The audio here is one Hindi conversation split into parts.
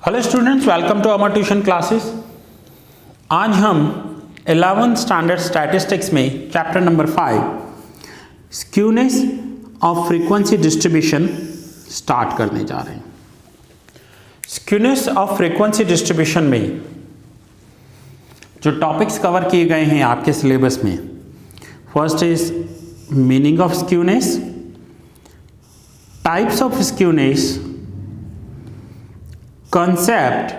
Hello students, welcome to our tuition classes. आज हम 11th स्टैंडर्ड स्टैटिस्टिक्स में chapter number 5 skewness of frequency distribution start करने जा रहे हैं। स्क्यूनेस ऑफ फ्रीक्वेंसी डिस्ट्रीब्यूशन में जो टॉपिक्स कवर किए गए हैं आपके सिलेबस में, first is meaning of skewness, types of skewness, concept,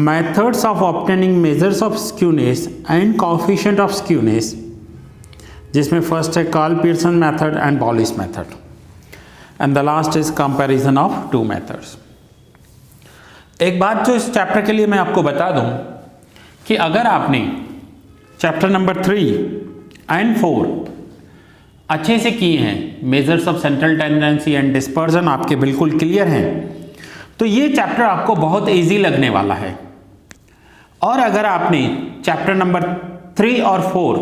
methods of obtaining measures of skewness and coefficient of skewness, जिसमें फर्स्ट है Karl Pearson method and Bowley's method, and the last is comparison of two methods. एक बात जो इस चैप्टर के लिए मैं आपको बता दूं कि अगर आपने चैप्टर नंबर 3 एंड 4 अच्छे से किए हैं, measures of central tendency and dispersion आपके बिल्कुल क्लियर हैं, तो ये चैप्टर आपको बहुत इजी लगने वाला है। और अगर आपने चैप्टर नंबर 3 और 4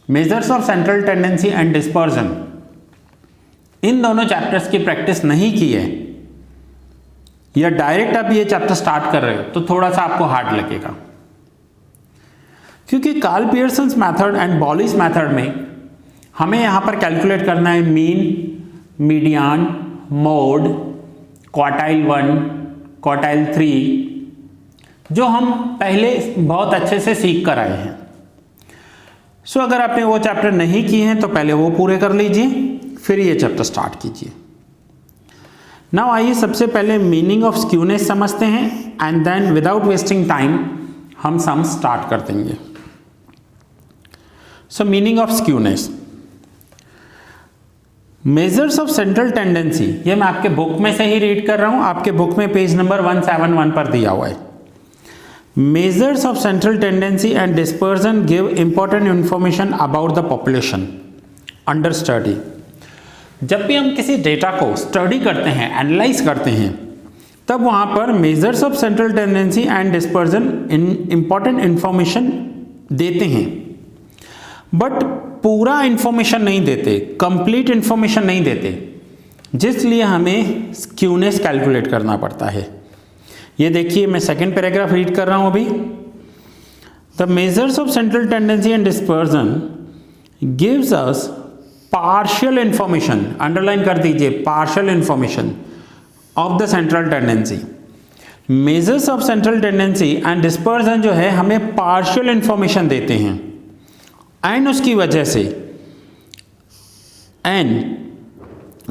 measures of central tendency and dispersion in दोनों चैप्टर्स की प्रैक्टिस नहीं की है, या डायरेक्ट आप ये चैप्टर स्टार्ट कर रहे हो, तो थोड़ा सा आपको हार्ड लगेगा, क्योंकि Karl Pearson method and Bowley's method में हमें यहाँ पर कैलकुलेट करना है mean, median, mode, quartile 1, quartile 3, जो हम पहले बहुत अच्छे से सीख कर आए हैं। सो अगर आपने वो चैप्टर नहीं किए हैं तो पहले वो पूरे कर लीजिए, फिर ये चैप्टर स्टार्ट कीजिए। नाउ आइए सबसे पहले मीनिंग ऑफ स्क्यूनेस समझते हैं, and then without wasting time हम सम स्टार्ट कर देंगे। So meaning of skewness, measures of central tendency, ये मैं आपके बुक में से ही रीड कर रहा हूं, आपके बुक में पेज नंबर 171 पर दिया हुआ है। Measures of central tendency and dispersion give important information about the population under study. जब भी हम किसी डेटा को स्टडी करते हैं, एनालाइज करते हैं, तब वहां पर measures of central tendency and dispersion important information देते हैं, बट पूरा इंफॉर्मेशन नहीं देते, कंप्लीट इंफॉर्मेशन नहीं देते, जिसलिए हमें स्क्यूनेस कैलकुलेट करना पड़ता है। ये देखिए, मैं सेकंड पैराग्राफ रीड कर रहा हूं अभी। The measures of central tendency and dispersion gives us partial information, underline कर दीजिए, partial information of the central tendency. Measures of central tendency and dispersion जो है हमें पार्शियल इंफॉर्मेशन देते हैं, एंड उसकी वजह से and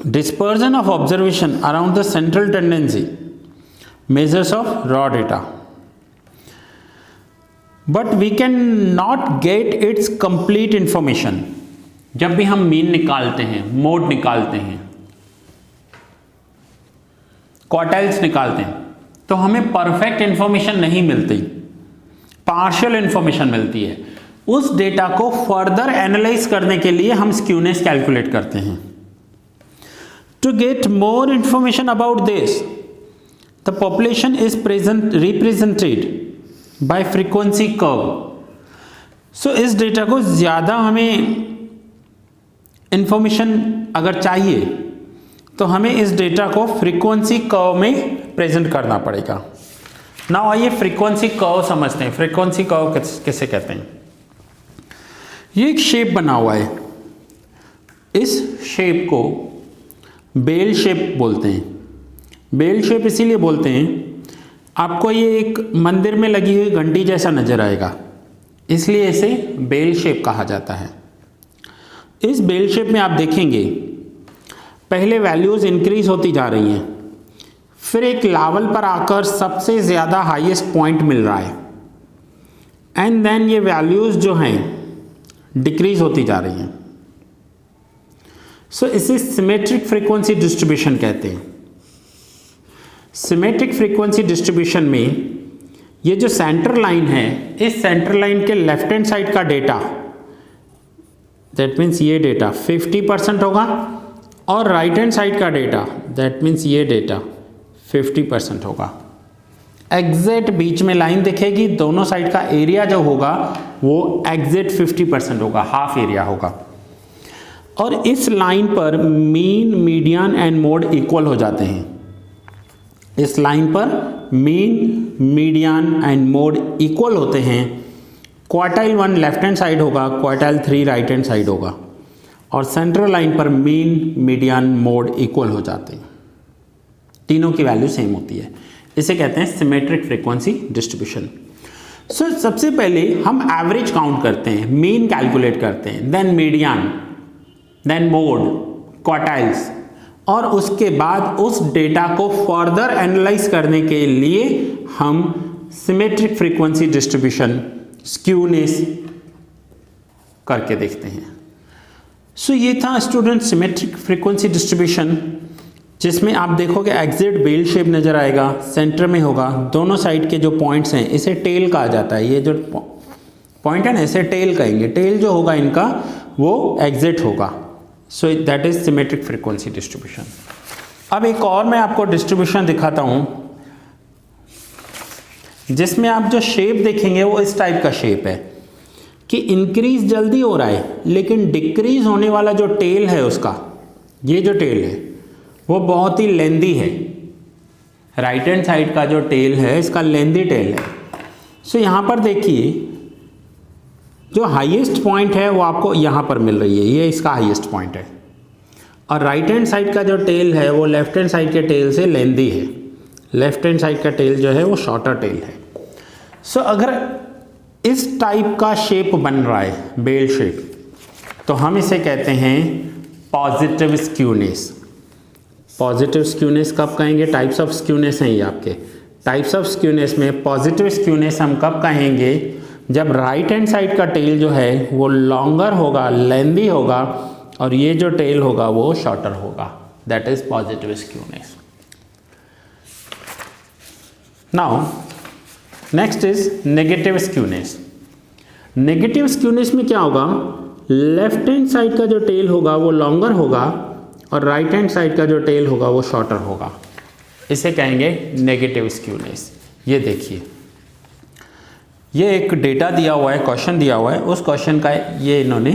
dispersion of observation around the central tendency measures of raw data, but we can not get its complete information. जब भी हम मीन निकालते हैं, मोड निकालते हैं, क्वार्टाइल्स निकालते हैं, तो हमें परफेक्ट इंफॉर्मेशन नहीं मिलती, पार्शियल इंफॉर्मेशन मिलती है। उस डेटा को फर्दर एनालाइज करने के लिए हम स्क्यूनेस कैलकुलेट करते हैं। To get more information about this, the population is represented by frequency curve. So इस डेटा को ज्यादा हमें इंफॉर्मेशन अगर चाहिए तो हमें इस डेटा को फ्रीक्वेंसी कर्व में प्रेजेंट करना पड़ेगा। नाउ आइए फ्रीक्वेंसी कर्व समझते हैं। फ्रीक्वेंसी कर्व किसे कहते हैं? ये एक शेप बना हुआ है, इस शेप को बेल शेप बोलते हैं। बेल शेप इसीलिए बोलते हैं, आपको ये एक मंदिर में लगी हुई घंटी जैसा नजर आएगा, इसलिए इसे बेल शेप कहा जाता है। इस बेल शेप में आप देखेंगे पहले वैल्यूज इंक्रीज होती जा रही हैं, फिर एक लेवल पर आकर सबसे ज़्यादा हाईएस्ट पॉइंट मिल रहा है, एंड देन ये वैल्यूज जो हैं डिक्रीज होती जा रही हैं। सो इसे सिमेट्रिक फ्रीक्वेंसी डिस्ट्रीब्यूशन कहते हैं। सिमेट्रिक फ्रीक्वेंसी डिस्ट्रीब्यूशन में ये जो सेंटर लाइन है, इस सेंटर लाइन के लेफ्ट हैंड साइड का डेटा, दैट मीन्स ये डेटा 50% होगा, और राइट हैंड साइड का डेटा, दैट मीन्स ये डेटा 50% होगा। एग्जैक्ट बीच में लाइन दिखेगी, दोनों साइड का एरिया जो होगा वो एग्जैक्ट 50% होगा, हाफ एरिया होगा। और इस लाइन पर mean, median and mode equal हो जाते हैं। इस लाइन पर mean, median and mode equal होते हैं। क्वार्टाइल 1 लेफ्ट हैंड साइड होगा, क्वार्टाइल 3 राइट हैंड साइड होगा, और सेंट्रल लाइन पर मीन, मीडियन, मोड इक्वल हो जाते हैं। तीनों की वैल्यू सेम होती है। इसे कहते हैं सिमेट्रिक फ्रीक्वेंसी डिस्ट्रीब्यूशन। सो सबसे पहले हम एवरेज काउंट करते हैं, मीन कैलकुलेट करते हैं, then median, then mode, quartiles, और उसके बाद उस डेटा को फर्दर एनालाइज करने के लिए हम सिमेट्रिक फ्रीक्वेंसी डिस्ट्रीब्यूशन, स्क्यूनेस करके देखते हैं। सो ये था स्टूडेंट सिमेट्रिक फ्रीक्वेंसी डिस्ट्रीब्यूशन, जिसमें आप देखोगे एग्जैक्ट बेल शेप नज़र आएगा, सेंटर में होगा, दोनों साइड के जो पॉइंट्स हैं इसे टेल कहा जाता है। ये जो पॉइंट है ना, इसे टेल कहेंगे। टेल जो होगा इनका वो एग्जैक्ट होगा। So that is symmetric frequency distribution. अब एक और मैं आपको डिस्ट्रीब्यूशन दिखाता हूँ, जिसमें आप जो शेप देखेंगे वो इस टाइप का शेप है कि इंक्रीज जल्दी हो रहा है, लेकिन डिक्रीज होने वाला जो टेल है उसका, ये जो टेल है वो बहुत ही लेंदी है। राइट हैंड साइड का जो टेल है इसका लेंदी टेल है। सो यहाँ पर देखिए जो हाईएस्ट पॉइंट है वो आपको यहाँ पर मिल रही है, ये इसका हाईएस्ट पॉइंट है, और राइट हैंड साइड का जो टेल है वो लेफ्ट हैंड साइड के टेल से लेंदी है। लेफ्ट हैंड साइड का टेल जो है वो शॉर्टर टेल है। सो अगर इस टाइप का शेप बन रहा है, बेल शेप, तो हम इसे कहते हैं पॉजिटिव स्क्यूनेस। पॉजिटिव स्क्यूनेस कब कहेंगे? टाइप्स ऑफ स्क्यूनेस हैं ये आपके। टाइप्स ऑफ स्क्यूनेस में पॉजिटिव स्क्यूनेस हम कब कहेंगे? जब राइट हैंड साइड का टेल जो है वो लॉन्गर होगा, लेंदी होगा, और ये जो टेल होगा वो शॉर्टर होगा। That is positive skewness. Now next is negative skewness. Negative skewness में क्या होगा? लेफ्ट हैंड साइड का जो टेल होगा वो लॉन्गर होगा, और राइट हैंड साइड का जो टेल होगा वो शॉर्टर होगा। इसे कहेंगे नेगेटिव स्क्यूनेस। ये देखिए, ये एक डेटा दिया हुआ है, क्वेश्चन दिया हुआ है, उस क्वेश्चन का ये इन्होंने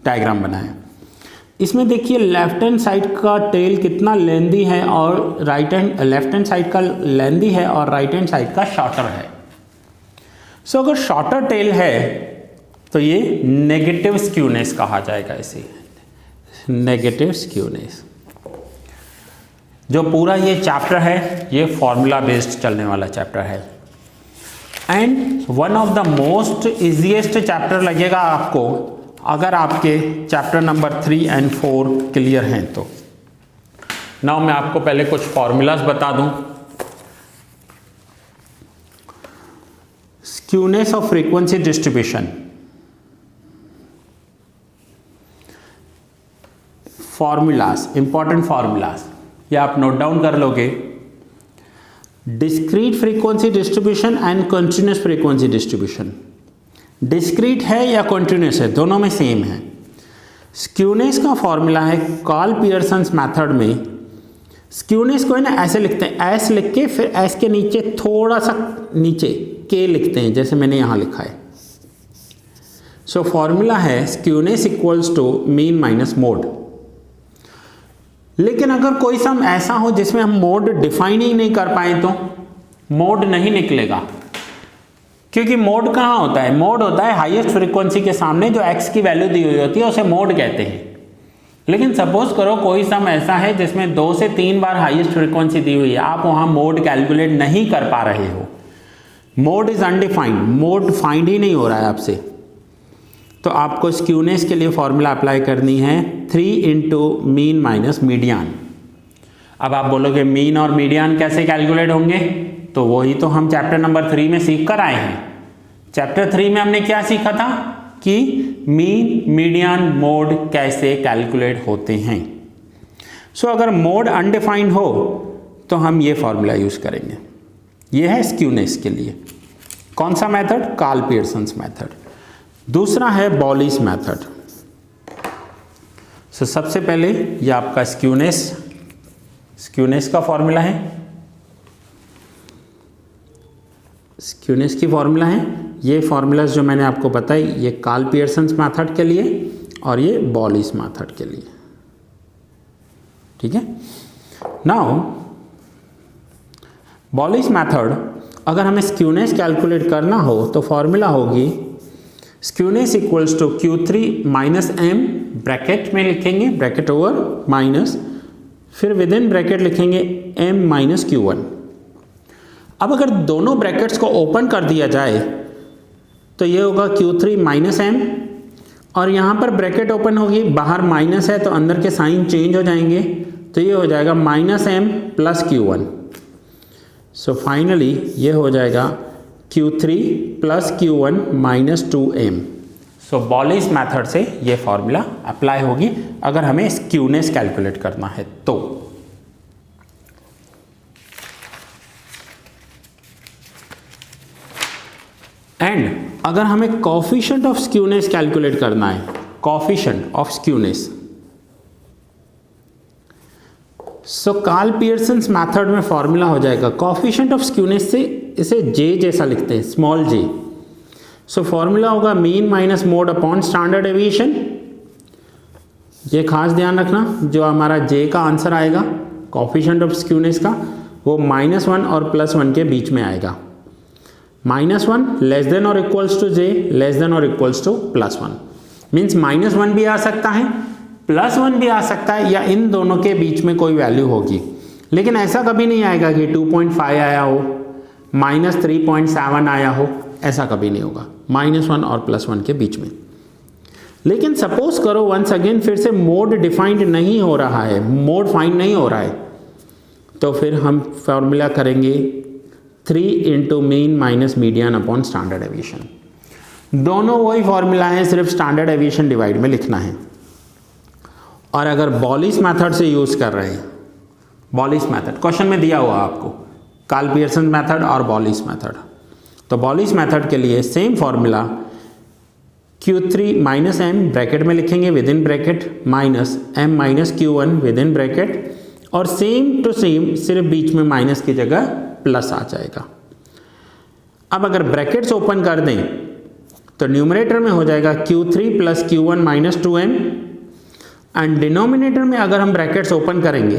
डायग्राम बनाया। इसमें देखिए लेफ्ट हैंड साइड का टेल कितना लेंदी है, और लेफ्ट हैंड साइड का लेंदी है और राइट हैंड साइड का शॉर्टर है। सो अगर शॉर्टर टेल है तो ये नेगेटिव स्क्यूनेस कहा जाएगा। इसे नेगेटिव स्क्यूनेस। जो पूरा ये चैप्टर है ये फॉर्मूला बेस्ड चलने वाला चैप्टर है, and one of the most easiest chapter लगेगा आपको अगर आपके चैप्टर नंबर 3 और 4 क्लियर हैं तो। नाउ मैं आपको पहले कुछ फॉर्मूलाज बता दूं। Skewness of frequency distribution, formulas, important formulas, ये आप नोट डाउन कर लोगे। Discrete frequency distribution and continuous frequency distribution. Discrete है या कंटिन्यूस है, दोनों में सेम है। स्क्यूनेस का फॉर्मूला है कार्ल पियर्सन्स मेथड में। स्क्यूनेस को है ना ऐसे लिखते हैं, एस लिख के फिर एस के नीचे थोड़ा सा नीचे के लिखते हैं, जैसे मैंने यहाँ लिखा है। सो फॉर्मूला है skewness equals to mean minus mode. लेकिन अगर कोई सम ऐसा हो जिसमें हम मोड डिफाइन ही नहीं कर पाए तो मोड नहीं निकलेगा, क्योंकि मोड कहाँ होता है? मोड होता है हाईएस्ट फ्रीक्वेंसी के सामने जो एक्स की वैल्यू दी हुई होती है उसे मोड कहते हैं। लेकिन सपोज करो कोई सम ऐसा है जिसमें 2 से 3 बार हाईएस्ट फ्रीक्वेंसी दी हुई है, आप वहाँ मोड कैलकुलेट नहीं कर पा रहे हो, mode is undefined, mode find ही नहीं हो रहा है आपसे, तो आपको स्क्यूनेस के लिए फॉर्मूला अप्लाई करनी है 3 इंटू मीन माइनस मीडियन। अब आप बोलोगे मीन और मीडियन कैसे कैलकुलेट होंगे? तो वही तो हम चैप्टर नंबर 3 में सीख कर आए हैं। चैप्टर 3 में हमने क्या सीखा था कि मीन, मीडियन, मोड कैसे कैलकुलेट होते हैं। सो अगर मोड अनडिफाइंड हो तो हम ये फॉर्मूला यूज करेंगे। ये है स्क्यूनेस के लिए। कौन सा मेथड? Karl Pearson's method. दूसरा है बॉलिस मेथड। सो सबसे पहले ये आपका स्क्यूनेस का फॉर्मूला है, स्क्यूनेस की फॉर्मूला है। ये फॉर्मूलाज जो मैंने आपको बताई ये कार्ल पियर्सन्स मेथड के लिए, और ये बॉलिस मेथड के लिए। ठीक है, नाउ बॉलिस मेथड अगर हमें स्क्यूनेस कैलकुलेट करना हो तो फॉर्मूला होगी skewness equals to Q3 minus M, bracket में लिखेंगे ब्रैकेट ओवर माइनस, फिर विद इन ब्रैकेट लिखेंगे m माइनस Q1। अब अगर दोनों ब्रैकेट्स को ओपन कर दिया जाए तो ये होगा Q3 माइनस एम, और यहाँ पर ब्रैकेट ओपन होगी, बाहर माइनस है तो अंदर के साइन चेंज हो जाएंगे, तो ये हो जाएगा minus M plus Q1। So finally ये हो जाएगा Q3 plus Q1 minus 2m। So Bowley's method से ये फॉर्मूला अप्लाई होगी अगर हमें स्क्यूनेस कैलकुलेट करना है तो। एंड अगर हमें कोफिशिएंट ऑफ स्क्यूनेस कैलकुलेट करना है, coefficient of skewness, so Karl Pearson's method में फॉर्मूला हो जाएगा कोफिशिएंट ऑफ स्क्यूनेस से इसे J जैसा लिखते हैं, स्मॉल j। सो फॉर्मूला होगा mean minus mode upon standard deviation. ये खास ध्यान रखना, जो हमारा J का आंसर आएगा कोफिशिएंट ऑफ स्क्यूनेस का, वो -1 और +1 के बीच में आएगा। -1 लेस देन और equals to J, less than और इक्वल्स टू +1, मीन्स -1 भी आ सकता है, +1 भी आ सकता है, या इन दोनों के बीच में कोई वैल्यू होगी। लेकिन ऐसा कभी नहीं आएगा कि 2.5 आया हो, -3.7 आया हो, ऐसा कभी नहीं होगा, -1 और +1 के बीच में। लेकिन सपोज करो वंस अगेन फिर से मोड डिफाइंड नहीं हो रहा है, मोड फाइंड नहीं हो रहा है, तो फिर हम फॉर्मूला करेंगे 3 into mean minus median upon standard deviation. दोनों वही फॉर्मूला है, सिर्फ स्टैंडर्ड डेविएशन डिवाइड में लिखना है। और अगर बॉलिस मेथड से यूज कर रहे हैं, बॉलिस मेथड क्वेश्चन में दिया हुआ आपको, कार्ल पियर्सन मेथड और बॉलिस मेथड, तो बॉलिस मेथड के लिए same formula Q3 minus M bracket में लिखेंगे within bracket minus m minus Q1 within bracket, और सेम टू सेम सिर्फ बीच में माइनस की जगह प्लस आ जाएगा। अब अगर ब्रैकेट्स ओपन कर दें तो न्यूमरेटर में हो जाएगा Q3 plus Q1 minus 2m, and denominator में अगर हम ब्रैकेट्स ओपन करेंगे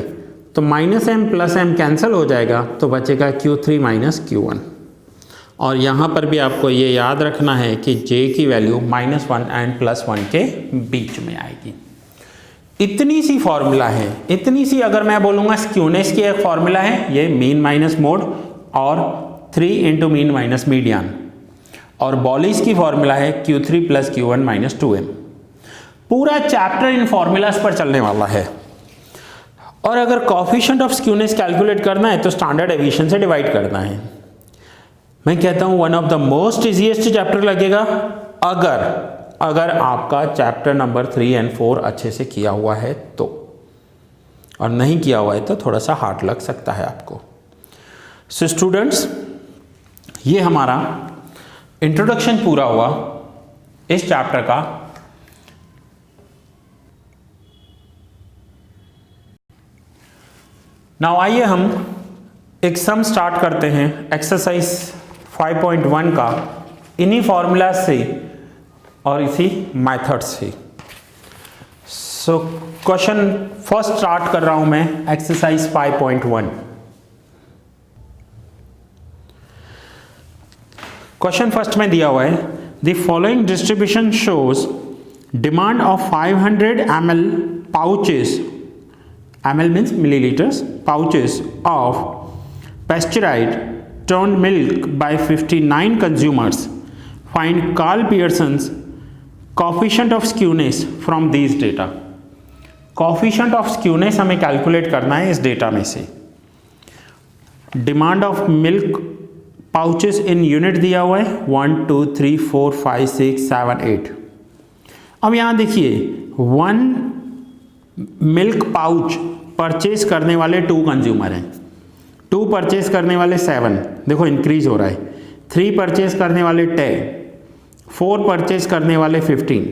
तो -m प्लस m कैंसिल हो जाएगा, तो बचेगा Q3 माइनस Q1। और यहाँ पर भी आपको ये याद रखना है कि J की वैल्यू -1 एंड +1 के बीच में आएगी। इतनी सी फॉर्मूला है, इतनी सी। अगर मैं बोलूँगा स्क्यूनेस की एक फॉर्मूला है, ये मीन माइनस मोड और 3 इंटू मीन माइनस मीडियन, और बॉलिस की फॉर्मूला है Q3 plus Q1 minus 2m। पूरा चैप्टर इन फॉर्मूलाज पर चलने वाला है। और अगर कोफिशिएंट ऑफ स्क्यूनेस कैलकुलेट करना है तो स्टैंडर्ड डेविएशन से डिवाइड करना है। मैं कहता हूं one of the most easiest chapter लगेगा अगर आपका चैप्टर नंबर 3 एंड 4 अच्छे से किया हुआ है तो, और नहीं किया हुआ है तो थोड़ा सा हार्ड लग सकता है आपको। सो स्टूडेंट्स, ये हमारा इंट्रोडक्शन पूरा हुआ इस चैप्टर का। नाउ आइए हम एक सम स्टार्ट करते हैं एक्सरसाइज 5.1 का, इन्हीं फॉर्मूला से और इसी मेथड से। सो क्वेश्चन फर्स्ट स्टार्ट कर रहा हूं मैं एक्सरसाइज 5.1। क्वेश्चन फर्स्ट में दिया हुआ है the following distribution shows demand of 500 ml pouches, ml means milliliters, pouches of pasteurized turned milk by 59 consumers. Find Carl Pearson's coefficient of skewness from these data. Coefficient of skewness हमें कैलकुलेट करना है इस डेटा में से। Demand of milk pouches in unit दिया हुआ है 1 2 3 4 5 6 7 8। अब यहाँ देखिए 1 मिल्क पाउच परचेज करने वाले 2 कंज्यूमर हैं, 2 परचेज करने वाले 7, देखो इंक्रीज हो रहा है, 3 परचेज करने वाले 10, 4 परचेज करने वाले 15,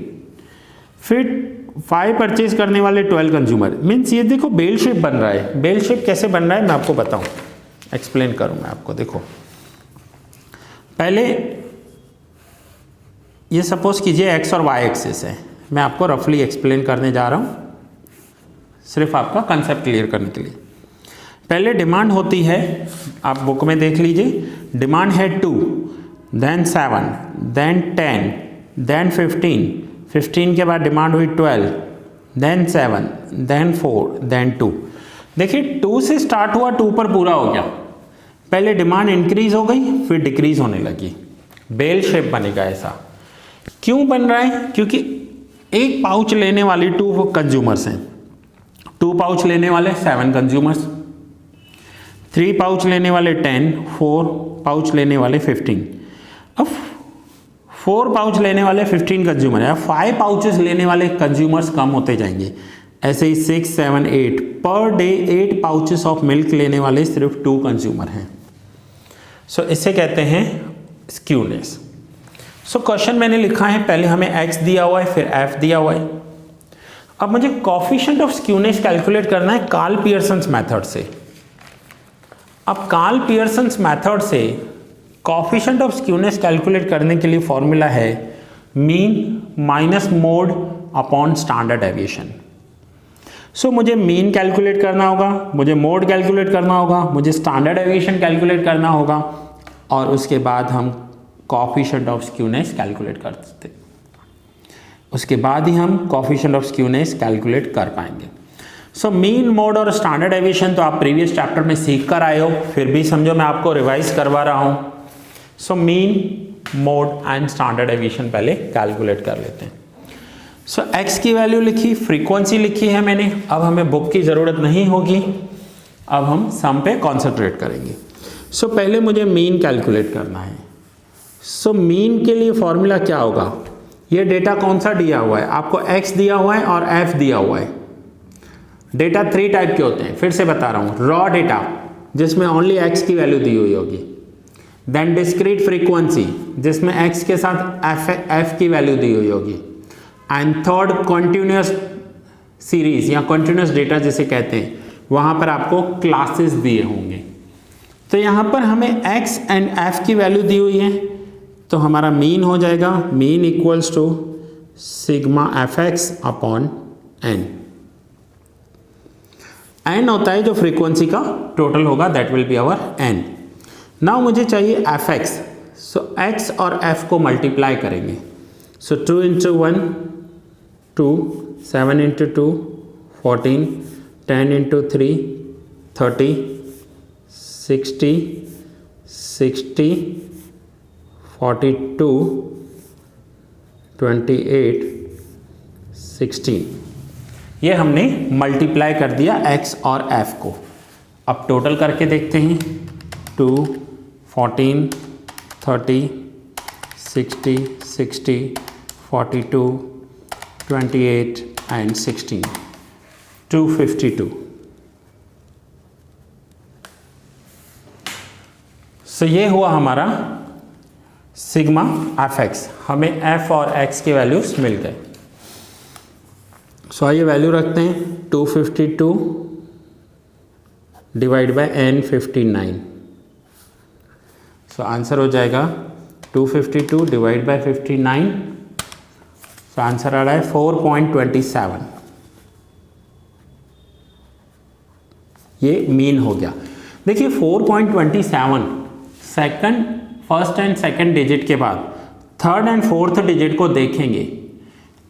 फिर 5 परचेज करने वाले 12 कंज्यूमर। मीन्स ये देखो बेल शेप बन रहा है। बेल शेप कैसे बन रहा है मैं आपको बताऊं, एक्सप्लेन करूं मैं आपको। देखो पहले ये सपोज कीजिए x और y एक्सिस है, मैं आपको रफली एक्सप्लेन करने जा रहा हूँ, सिर्फ आपका कंसेप्ट क्लियर करने के लिए। पहले डिमांड होती है, आप बुक में देख लीजिए, डिमांड है 2, देन 7, देन 10, देन 15, 15 के बाद डिमांड हुई 12, देन 7, देन 4, देन 2। देखिए 2 से स्टार्ट हुआ, 2 पर पूरा हो गया। पहले डिमांड इंक्रीज हो गई, फिर डिक्रीज होने लगी, बेल शेप बनेगा ऐसा। क्यों बन रहा है? क्योंकि एक पाउच लेने वाले 2 कंज्यूमर्स हैं, 2 पाउच लेने वाले 7 कंज्यूमर्स, 3 पाउच लेने वाले 10, 4 पाउच लेने वाले 15। अब 4 पाउच लेने वाले 15 कंज्यूमर है, 5 पाउचेस लेने वाले कंज्यूमर्स कम होते जाएंगे। ऐसे ही 6, 7, 8 per day 8 pouches of milk लेने वाले सिर्फ 2 कंज्यूमर हैं। सो इसे कहते हैं स्क्यूनेस। सो क्वेश्चन मैंने लिखा है, पहले हमें x दिया हुआ है, फिर f दिया हुआ है। अब मुझे कोएफिशिएंट ऑफ स्क्यूनेस कैलकुलेट करना है कार्ल पियर्सन्स मेथड से। अब कार्ल पियर्सन्स मेथड से कोएफिशिएंट ऑफ स्क्यूनेस कैलकुलेट करने के लिए फॉर्मूला है mean minus mode upon standard deviation. So मुझे मीन कैलकुलेट करना होगा, मुझे मोड कैलकुलेट करना होगा, मुझे स्टैंडर्ड डेविएशन कैलकुलेट करना होगा, और उसके बाद हम कोएफिशिएंट ऑफ स्क्यूनेस कैलकुलेट कर सकते हैं। उसके बाद ही हम कोएफिशिएंट ऑफ स्क्यूनेस कैलकुलेट कर पाएंगे। सो मीन, मोड और स्टैंडर्ड डेविएशन तो आप प्रीवियस चैप्टर में सीख कर आए हो, फिर भी समझो मैं आपको रिवाइज करवा रहा हूँ। So mean, mode and standard deviation पहले कैलकुलेट कर लेते हैं। सो x की वैल्यू लिखी, फ्रीक्वेंसी लिखी है मैंने, अब हमें बुक की ज़रूरत नहीं होगी, अब हम सम पे कॉन्सेंट्रेट करेंगे। सो पहले मुझे मीन कैलकुलेट करना है। सो मीन के लिए फॉर्मूला क्या होगा? ये डेटा कौन सा दिया हुआ है? आपको x दिया हुआ है और f दिया हुआ है। डेटा 3 टाइप के होते हैं, फिर से बता रहा हूँ। रॉ डेटा जिसमें ओनली x की वैल्यू दी हुई होगी, देन डिस्क्रीट फ्रीक्वेंसी जिसमें x के साथ f की वैल्यू दी हुई होगी, एंड थर्ड कॉन्टिन्यूस सीरीज या कॉन्टिन्यूस डेटा जिसे कहते हैं, वहाँ पर आपको क्लासेस दिए होंगे। तो यहाँ पर हमें x एंड f की वैल्यू दी हुई है, तो हमारा मीन हो जाएगा mean equals to sigma fx upon n। n होता है जो फ्रीक्वेंसी का टोटल होगा, that will be our n। Now मुझे चाहिए fx, सो x और f को मल्टीप्लाई करेंगे। So 2 into 1 2, 7 into 2 14, 10 into 3 30, 60, 60, 42, 28, 16। ये हमने मल्टीप्लाई कर दिया x और f को। अब टोटल करके देखते हैं, 2, 14, 30, 60, 60, 42, 28 and 16, 252। सो ये हुआ हमारा सिग्मा fx। हमें f और x के वैल्यूज मिल गए। सो आइए वैल्यू रखते हैं, 252 divide by n 59। So answer हो जाएगा 252 डिवाइड बाय 59। सो आंसर आ रहा है 4.27। ये मीन हो गया। देखिए 4.27 second, first and second digit के बाद थर्ड एंड फोर्थ डिजिट को देखेंगे।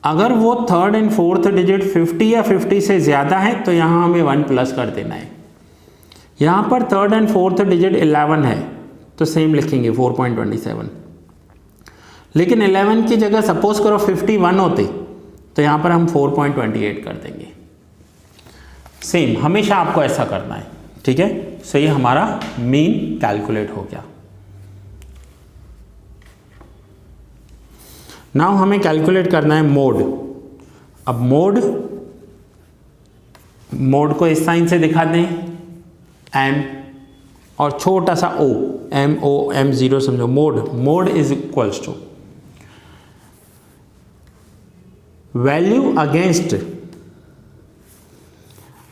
अगर वो थर्ड एंड फोर्थ डिजिट 50 या 50 से ज़्यादा है तो यहाँ हमें 1 प्लस कर देना है। यहाँ पर थर्ड एंड फोर्थ डिजिट 11 है तो सेम लिखेंगे 4.27। लेकिन 11 की जगह सपोज करो 51 होते तो यहाँ पर हम 4.28 कर देंगे। सेम हमेशा आपको ऐसा करना है, ठीक है। सो ये हमारा मीन कैलकुलेट हो गया। नाउ हमें कैलकुलेट करना है मोड। अब मोड को इस साइन से दिखा दें, m और छोटा सा o, m0 समझो। Mode is equals to value against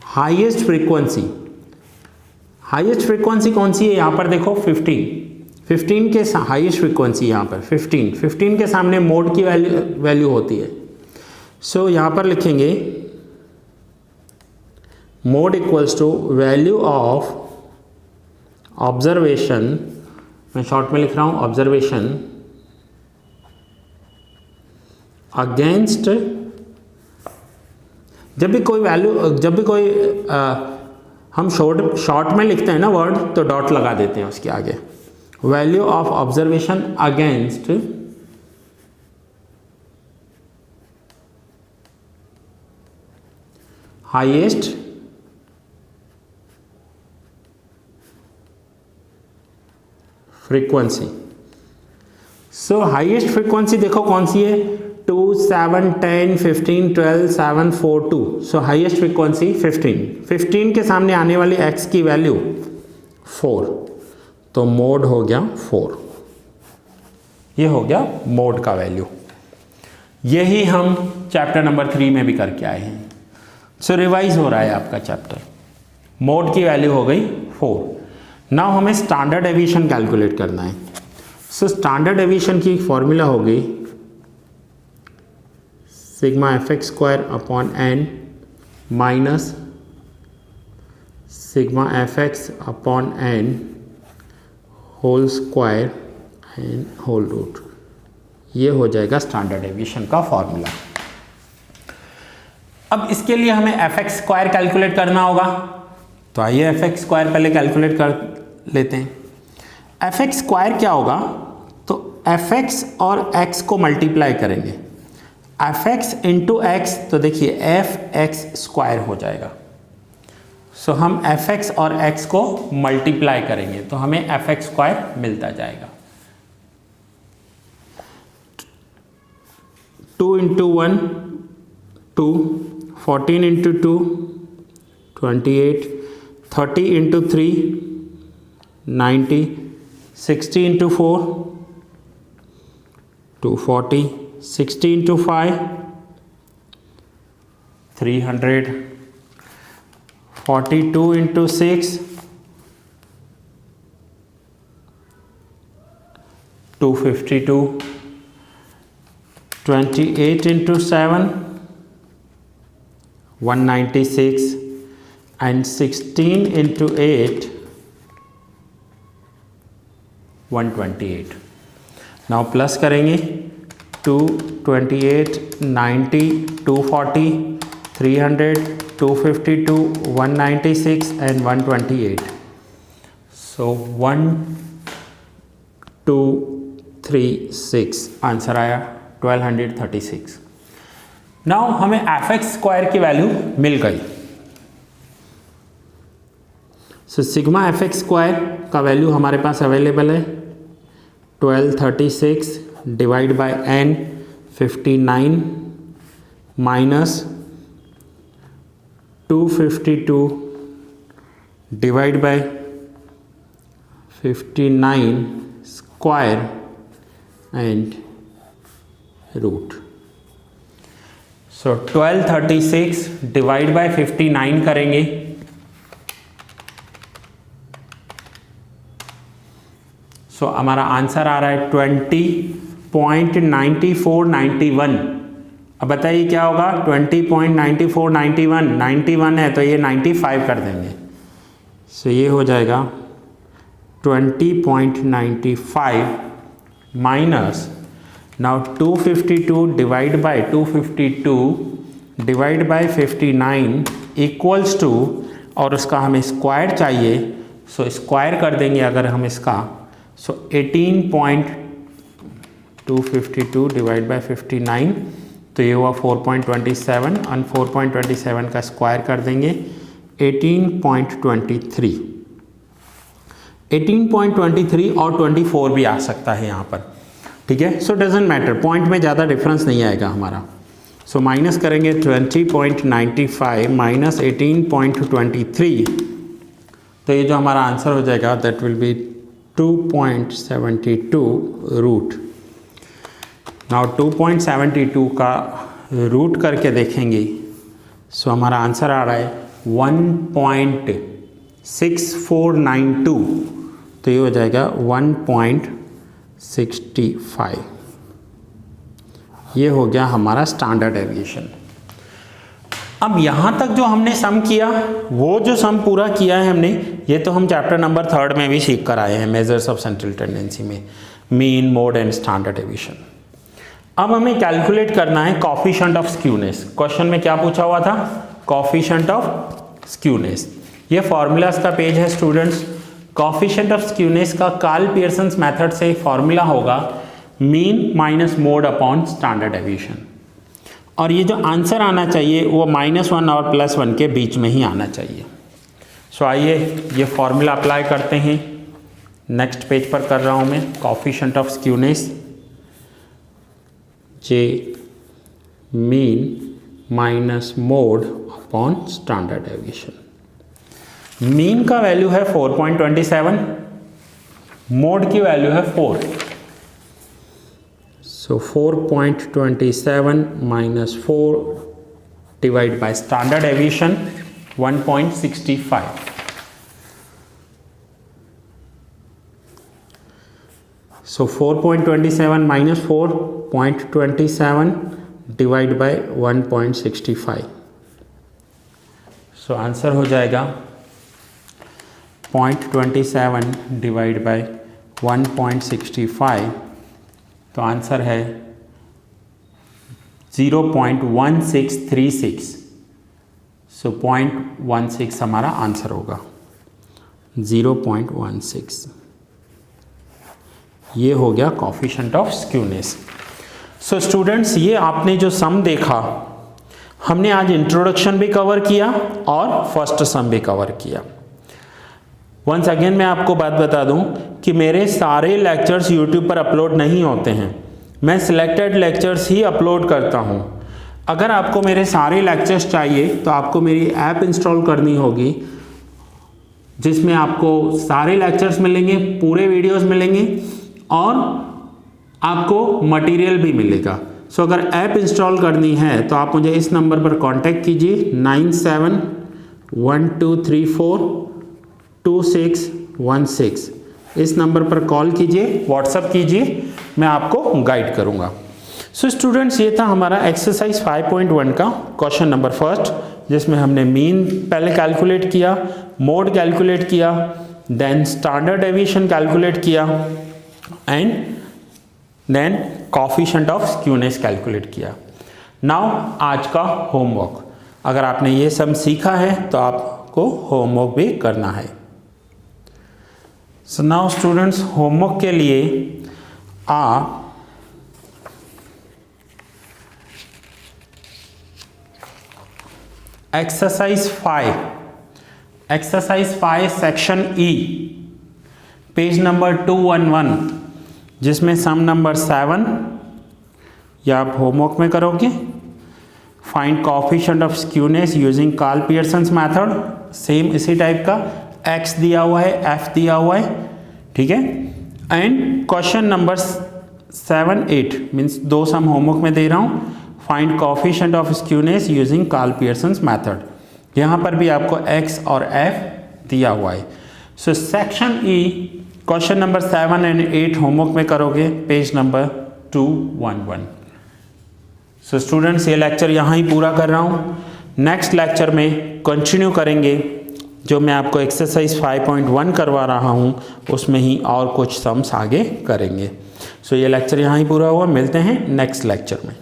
highest frequency. Highest frequency कौन सी है? यहाँ पर देखो 15 के हाईएस्ट फ्रीक्वेंसी यहाँ पर 15 के सामने मोड की वैल्यू होती है। सो यहाँ पर लिखेंगे mode equals to value of observation, मैं शॉर्ट में लिख रहा हूँ ऑब्जर्वेशन अगेंस्ट, जब भी कोई वैल्यू, जब भी कोई हम शॉर्ट में लिखते हैं ना वर्ड तो डॉट लगा देते हैं उसके आगे। Value of observation against highest frequency. So highest frequency देखो कौन सी है, 2, 7, 10, 15, 12, 7, 4, 2। सो हाईएस्ट फ्रीक्वेंसी 15 के सामने आने वाली x की वैल्यू 4, तो मोड हो गया 4। ये हो गया मोड का वैल्यू। यही हम चैप्टर नंबर 3 में भी करके आए हैं। सो रिवाइज हो रहा है आपका चैप्टर। मोड की वैल्यू हो गई 4। नाउ हमें स्टैंडर्ड डेविएशन कैलकुलेट करना है। सो स्टैंडर्ड डेविएशन की फॉर्मूला हो गई sigma fx square upon n minus sigma fx upon n whole square and whole root. ये हो जाएगा स्टैंडर्ड डेविएशन का फॉर्मूला। अब इसके लिए हमें fx स्क्वायर कैलकुलेट करना होगा, तो आइए fx स्क्वायर पहले कैलकुलेट कर लेते हैं। fx स्क्वायर क्या होगा, तो fx और x को मल्टीप्लाई करेंगे। fx इंटू एक्स, तो देखिए fx स्क्वायर हो जाएगा। सो हम fx और x को मल्टीप्लाई करेंगे तो हमें fx स्क्वायर मिलता जाएगा। 2 into 1 2, 14 into 2 28, 30 into 3 90, 60 into 4 240, 60 into 5 300, 42 into 6 252, 28 into 7 196 and 16 into 8 128। Now plus करेंगे 2, 28, 90, 240, 300, 252, 196 and 128। So 1236 आंसर आया 1236। नाउ हमें fx स्क्वायर की वैल्यू मिल गई। सो सिग्मा fx स्क्वायर का वैल्यू हमारे पास अवेलेबल है 1236 divide by n 59 minus 252 divide by 59 square and root. So 1236 divide by 59 करेंगे, सो हमारा आंसर आ रहा है 20.9491। अब बताइए क्या होगा, 20.9491 91 है तो ये 95 कर देंगे। सो ये हो जाएगा 20.95 minus now 252 divide by 252 divide by 59 equals to, और उसका हमें स्क्वायर चाहिए, सो स्क्वायर कर देंगे अगर हम इसका, सो 18.252 डिवाइड बाय 59, तो ये हुआ 4.27 और 4.27 का स्क्वायर कर देंगे 18.23। 18.23 और 24 भी आ सकता है यहाँ पर, ठीक है। सो डजेंट मैटर, पॉइंट में ज़्यादा डिफरेंस नहीं आएगा हमारा। सो माइनस करेंगे 20.95 माइनस 18.23, तो ये जो हमारा आंसर हो जाएगा that will be 2.72 root. Now 2.72 का रूट करके देखेंगे, सो हमारा आंसर आ रहा है 1.6492, तो ये हो जाएगा 1.65। ये हो गया हमारा स्टैंडर्ड डेविएशन। अब यहाँ तक जो हमने सम किया, वो जो सम पूरा किया है हमने, ये तो हम चैप्टर नंबर 3 में भी सीख कर आए हैं, मेजर्स ऑफ सेंट्रल टेंडेंसी में, mean, mode and standard deviation. अब हमें कैलकुलेट करना है कोएफिशिएंट ऑफ स्क्यूनेस। क्वेश्चन में क्या पूछा हुआ था? Coefficient of skewness. ये फॉर्मूलाज का पेज है स्टूडेंट्स। कोएफिशिएंट ऑफ स्क्यूनेस का कार्ल पियर्सन मेथड से फॉर्मूला होगा mean minus mode upon standard deviation, और ये जो आंसर आना चाहिए वो -1 और +1 के बीच में ही आना चाहिए। सो आइए ये फॉर्मूला अप्लाई करते हैं। नेक्स्ट पेज पर कर रहा हूँ मैं। Coefficient of skewness J mean minus mode upon standard deviation. Mean का वैल्यू है 4.27, मोड की वैल्यू है 4। So 4.27 minus 4 divided by standard deviation 1.65. So 4.27 minus 4.27 divided by 1.65. So answer हो जाएगा 0.27 divided by 1.65, तो आंसर है 0.1636। सो 0.16 हमारा आंसर होगा, 0.16। ये हो गया coefficient of skewness. So students, ये आपने जो सम देखा, हमने आज इंट्रोडक्शन भी कवर किया और फर्स्ट सम भी कवर किया। वंस अगेन मैं आपको बात बता दूं कि मेरे सारे लेक्चर्स यूट्यूब पर अपलोड नहीं होते हैं, मैं सिलेक्टेड लेक्चर्स ही अपलोड करता हूं। अगर आपको मेरे सारे लेक्चर्स चाहिए तो आपको मेरी ऐप इंस्टॉल करनी होगी, जिसमें आपको सारे लेक्चर्स मिलेंगे, पूरे वीडियोस मिलेंगे और आपको मटेरियल भी मिलेगा। सो अगर ऐप इंस्टॉल करनी है तो आप मुझे इस नंबर पर कांटेक्ट कीजिए 9712342616। इस नंबर पर कॉल कीजिए, व्हाट्सएप कीजिए, मैं आपको गाइड करूंगा। सो स्टूडेंट्स, ये था हमारा एक्सरसाइज 5.1 का क्वेश्चन नंबर फर्स्ट, जिसमें हमने मीन पहले कैलकुलेट किया, मोड कैलकुलेट किया, देन स्टैंडर्ड डेविएशन कैलकुलेट किया and then coefficient of skewness calculate किया। नाउ आज का होमवर्क, अगर आपने ये सब सीखा है तो आपको होमवर्क भी करना है। सो नाउ स्टूडेंट्स, होमवर्क के लिए आप exercise 5 section E, page number 211, जिसमें सम नंबर 7 या आप होमवर्क में करोगे। Find coefficient of skewness using Karl Pearson method, same इसी टाइप का, x दिया हुआ है, f दिया हुआ है, ठीक है। And question number 7, 8 means 2 sum homework में दे रहा हूँ। Find coefficient of skewness using Karl Pearson method, यहाँ पर भी आपको x और f दिया हुआ है। So section E question number 7 and 8 homework में करोगे, पेज नंबर 211। सो स्टूडेंट्स, ये लेक्चर यहाँ ही पूरा कर रहा हूँ। नेक्स्ट लेक्चर में कंटिन्यू करेंगे, जो मैं आपको एक्सरसाइज 5.1 करवा रहा हूँ, उसमें ही और कुछ सम्स आगे करेंगे। सो ये लेक्चर यहाँ ही पूरा हुआ, मिलते हैं नेक्स्ट लेक्चर में।